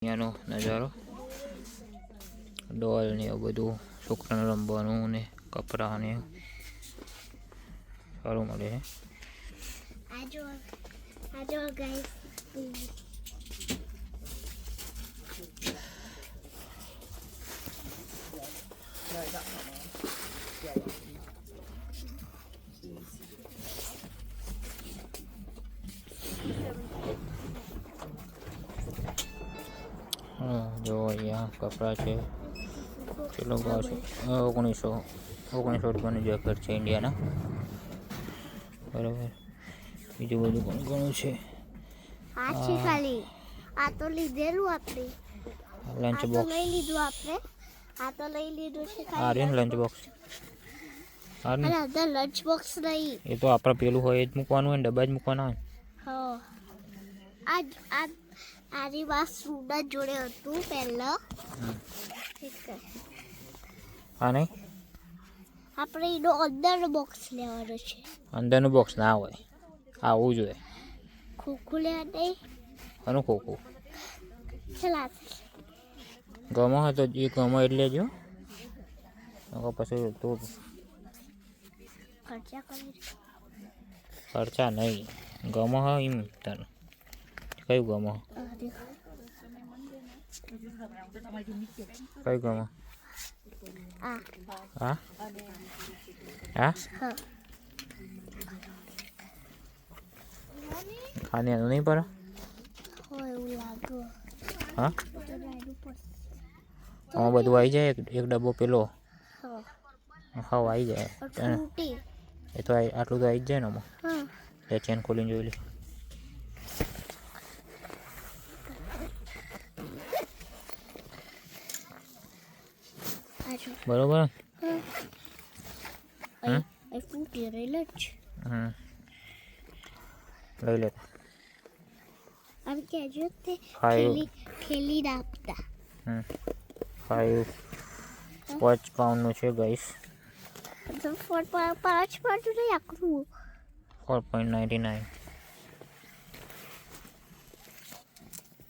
અહીંયાનો નજારો ડોલ ને એવું બધું છોકરાને રમવાનું ને કપડાં ને સારું મળે છે. આજો ગાઈસ જો અહીંયા કપડાં છે. કેટલો ભાવ છે? 1900 રૂપિયાનું જેકેટ છે ઇન્ડિયાના. બરાબર. બીજું બધું પણ ઘણું છે. આ છે ખાલી આ તો લીધેલું આપણે લંચ બોક્સ લઈ લીધું આપણે આ તો લઈ લીધું છે આ રહ્યું લંચ બોક્સ. અરે અંદર લંચ બોક્સ નહીં એ તો આપણે પેલું હોય એ જ મૂકવાનું હોય ને ડબ્બા જ મૂકવાના હોય. હા આની વાત સુના જોડે હતું પહેલા. હા નહીં આપણે એનો અંદરનો બોક્સ લેવાનો છે. અંદરનું બોક્સ ના હોય આવું જોઈએ. ખોખું લેવા નહીં આનું ખોખું ચલા ગમો હોય તો એ ગમો એટલે જો પછી તું ખર્ચા કરી ખર્ચા નહીં ગમો હોય એમ તને કયું ગમો કયું ગમો આ હા હા ખાને એનું નહીં પડે હોય એવું લાગે. હા આમાં બધું આવી જાય એક ડબ્બો પેલો હા આવી જાય ફ્રૂટી એ તો આટલું તો આવી જ જાય ને આમાં. હા એ ચેન ખોલીને જોઈ લે. બરોબર એ ફ્રૂટી રહેલ જ લઈ લે. આમ કહેજો તે ખાયું ખેલી નાખતા 5 પાઉન્ડનું છે ગાઈસ. 5 પાઉન્ડ નહીં આખું 4.99